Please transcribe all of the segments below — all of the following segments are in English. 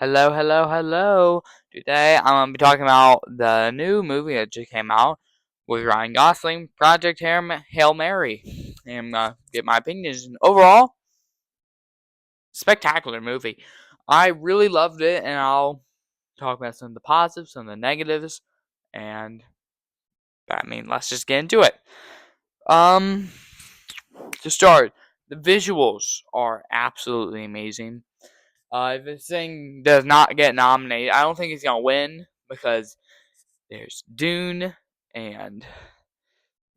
Hello, hello, hello. Today I'm going to be talking about the new movie that just came out with Ryan Gosling, Project Hail Mary. And I'm going to get my opinions. Overall, spectacular movie. I really loved it, and I'll talk about some of the positives, some of the negatives, and let's just get into it. Um, to start, the visuals are absolutely amazing. If this thing does not get nominated, I don't think it's gonna win because there's Dune and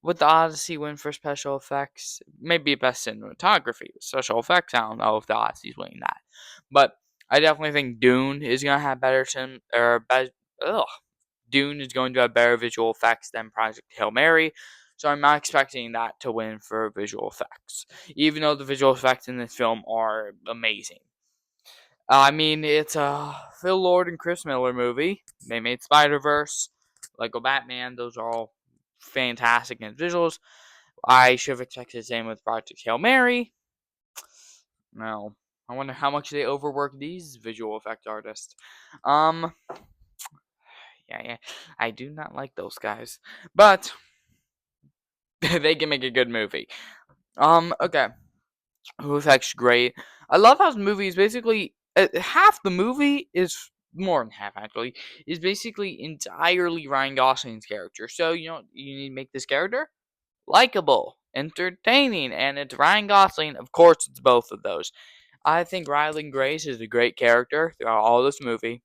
would the Odyssey win for special effects? Maybe best cinematography. Special effects, I don't know if the Odyssey's winning that, but I definitely think Dune is gonna have better Dune is going to have better visual effects than Project Hail Mary. So I'm not expecting that to win for visual effects, even though the visual effects in this film are amazing. It's a Phil Lord and Chris Miller movie. They made Spider-Verse, Lego Batman. Those are all fantastic in visuals. I should have expected the same with Project Hail Mary. No. I wonder how much they overwork these visual effect artists. Um, yeah. I do not like those guys. But they can make a good movie. Okay. Visual effects great. I love how the movie is basically half the movie is more than half actually is basically entirely Ryan Gosling's character. So you need to make this character likable, entertaining, and it's Ryan Gosling. Of course, it's both of those. I think Ryland Grace is a great character throughout all this movie.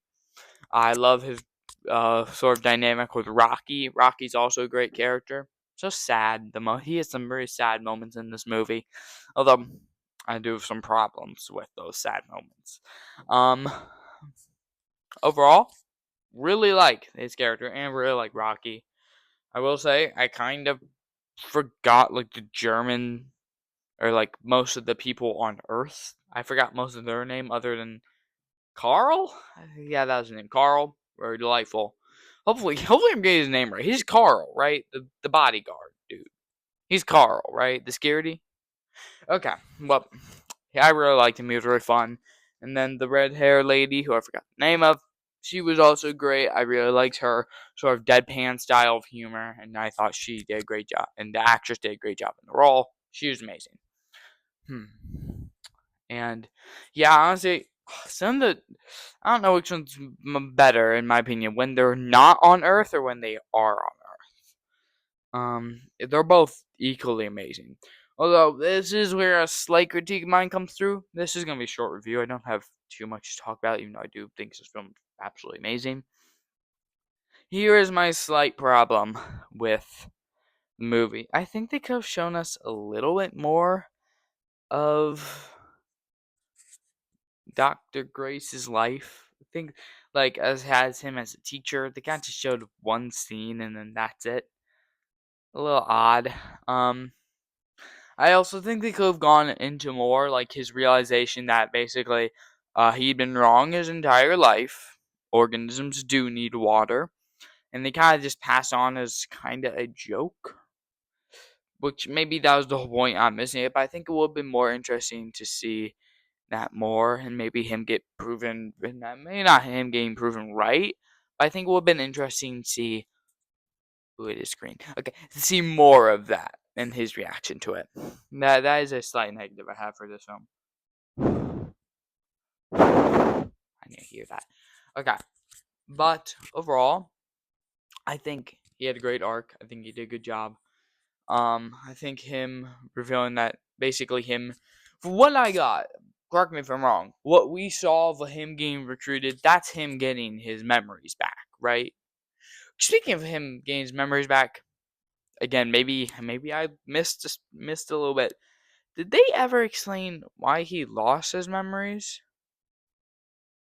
I love his sort of dynamic with Rocky. Rocky's also a great character. Just sad. He has some very sad moments in this movie, although I do have some problems with those sad moments. Um, Overall, really like his character and really like Rocky. I will say I kind of forgot like the German or like most of the people on Earth. I forgot most of their name other than Carl? Yeah, that was his name. Carl. Very delightful. Hopefully I'm getting his name right. He's Carl, right? The bodyguard dude. He's Carl, right? The security? Okay. Well, yeah, I really liked him. He was really fun. And then the red hair lady, who I forgot the name of, she was also great. I really liked her sort of deadpan style of humor, and I thought she did a great job. And the actress did a great job in the role. She was amazing. And yeah, honestly, some of the I don't know which one's better in my opinion when they're not on Earth or when they are on Earth. They're both equally amazing. Although this is where a slight critique of mine comes through. This is gonna be a short review. I don't have too much to talk about, even though I do think this film is absolutely amazing. Here is my slight problem with the movie. I think they could have shown us a little bit more of Dr. Grace's life. I think like as has him as a teacher. They kind of just showed one scene and then that's it. A little odd. I also think they could have gone into more like his realization that basically he'd been wrong his entire life. Organisms do need water, and they kind of just pass on as kind of a joke. Which maybe that was the whole point. I'm missing it, but I think it would have been more interesting to see that more and maybe him get proven, and that may not him getting proven right, but I think it would have been interesting to see who it is green. Okay, to see more of that and his reaction to it. That is a slight negative I have for this film. I need to hear that. Okay, but overall, I think he had a great arc. I think he did a good job. I think him revealing that basically him, for what I got, correct me if I'm wrong, what we saw of him getting recruited, that's him getting his memories back, right? Speaking of him getting his memories back, again, maybe I missed a little bit. Did they ever explain why he lost his memories?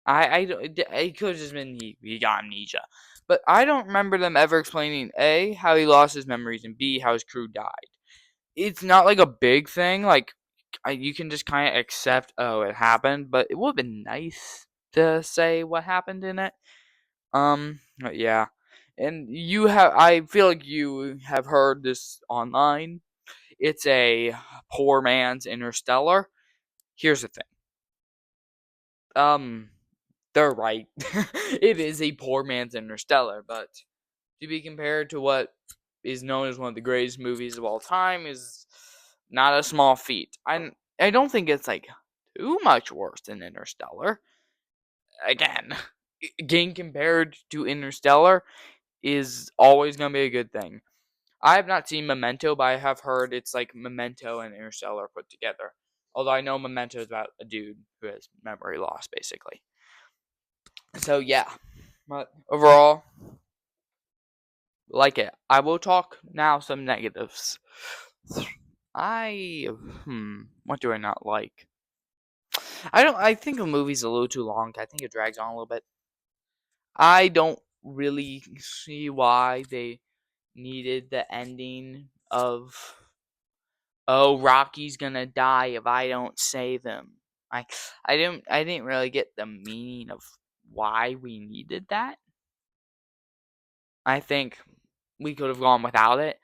It could have just been he got amnesia, but I don't remember them ever explaining A, how he lost his memories, and B, how his crew died. It's not like a big thing. Like you can just kind of accept, oh, it happened. But it would have been nice to say what happened in it. But yeah, and I feel like you have heard this online. It's a poor man's Interstellar. Here's the thing. Um, they're right. It is a poor man's Interstellar, but to be compared to what is known as one of the greatest movies of all time is not a small feat. I don't think it's like too much worse than Interstellar. Again, getting compared to Interstellar is always going to be a good thing. I have not seen Memento, but I have heard it's like Memento and Interstellar put together. Although I know Memento is about a dude who has memory loss, basically. So yeah, but overall, like it. I will talk now some negatives. I what do I not like? I think the movie's a little too long. I think it drags on a little bit. I don't really see why they needed the ending of oh, Rocky's gonna die if I don't save him. I I didn't really get the meaning of why we needed that. I think we could have gone without it,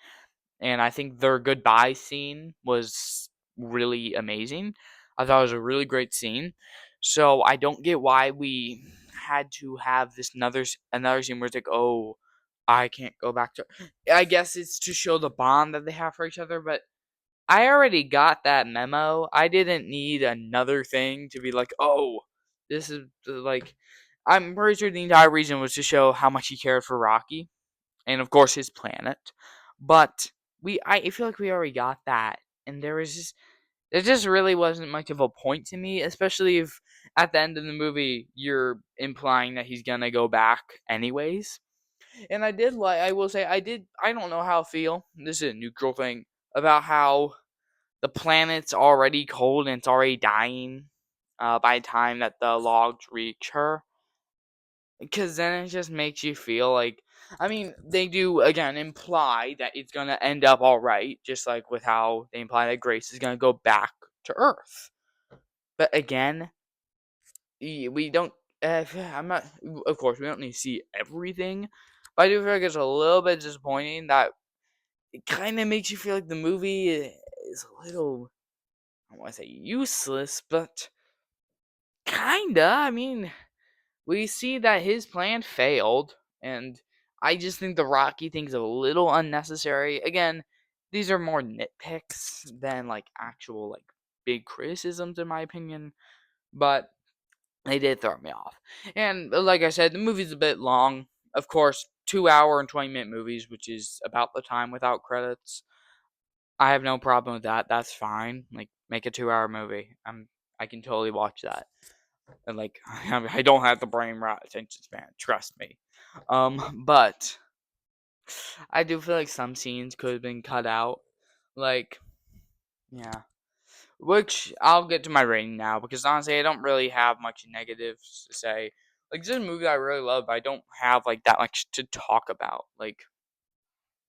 and I think their goodbye scene was really amazing. I thought it was a really great scene. So I don't get why we had to have this another scene where it's like, oh, I can't go back to. I guess it's to show the bond that they have for each other, but I already got that memo. I didn't need another thing to be like, oh, this is like. I'm pretty sure the entire reason was to show how much he cared for Rocky and of course his planet. But I feel like we already got that, and there just really wasn't much of a point to me, especially if at the end of the movie you're implying that he's gonna go back anyways. And I will say I don't know how I feel. This is a neutral thing about how the planet's already cold and it's already dying by the time that the logs reach her. Because then it just makes you feel like, I mean, they do again imply that it's gonna end up all right, just like with how they imply that Grace is gonna go back to Earth. But again, we don't. I'm not. Of course, we don't need to see everything, but I do feel like it's a little bit disappointing that it kind of makes you feel like the movie is a little. I don't want to say useless, but kinda. I mean, we see that his plan failed, and I just think the Rocky thing's a little unnecessary. Again, these are more nitpicks than like actual like big criticisms in my opinion, but they did throw me off. And like I said, the movie's a bit long. Of course, 2 hour and 20-minute movies, which is about the time without credits. I have no problem with that. That's fine. Like make a 2 hour movie. I can totally watch that. And like I don't have the brain rot attention span, trust me. But I do feel like some scenes could have been cut out. Like, yeah. Which I'll get to my rating now because honestly I don't really have much negatives to say. Like this is a movie I really love, but I don't have like that much to talk about. Like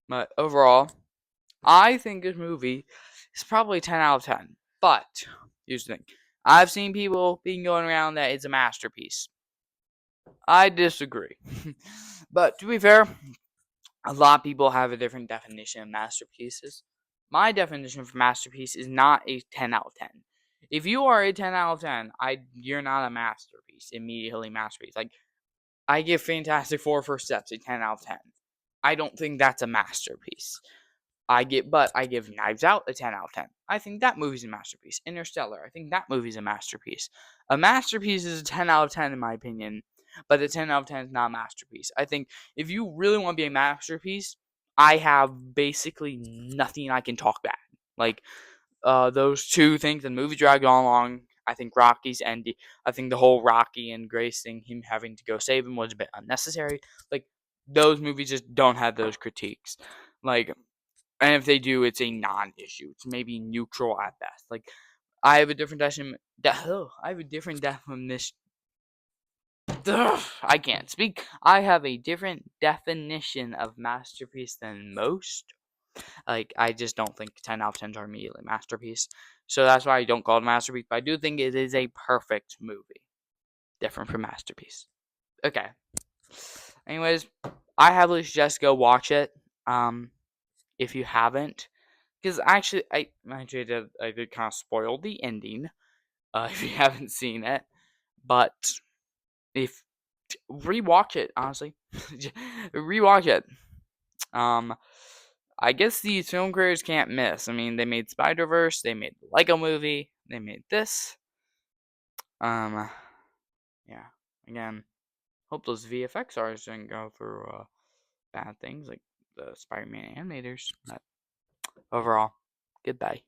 but overall, I think this movie is probably 10 out of 10. But here's the thing. I've seen people being going around that it's a masterpiece. I disagree. But to be fair, a lot of people have a different definition of masterpieces. My definition for masterpiece is not a 10 out of 10. If you are a 10 out of 10, you're not a masterpiece. Immediately masterpiece. Like I give Fantastic Four First Steps a 10 out of 10. I don't think that's a masterpiece. I give Knives Out a 10 out of 10. I think that movie's a masterpiece. Interstellar, I think that movie's a masterpiece. A masterpiece is a 10 out of 10 in my opinion, but a 10 out of 10 is not a masterpiece. I think if you really want to be a masterpiece, I have basically nothing I can talk bad. Like those two things, the movie dragged on long. I think Rocky's ending. I think the whole Rocky and Grace thing, him having to go save him, was a bit unnecessary. Like those movies just don't have those critiques. Like and if they do, it's a non-issue. It's maybe neutral at best. Like I have a different definition. I have a different definition. I can't speak. I have a different definition of masterpiece than most. Like I just don't think 10 out of 10s are immediately masterpiece. So that's why I don't call it a masterpiece. But I do think it is a perfect movie. Different from masterpiece. Okay. Anyways, I heavily suggest go watch it. If you haven't. Because actually, I did kind of spoil the ending if you haven't seen it. But If rewatch it, honestly, rewatch it. Um, I guess these film creators can't miss. I mean, they made Spider Verse, they made the Lego Movie, they made this. Um, yeah. Again, hope those VFX artists didn't go through bad things like the Spider-Man animators. But overall, goodbye.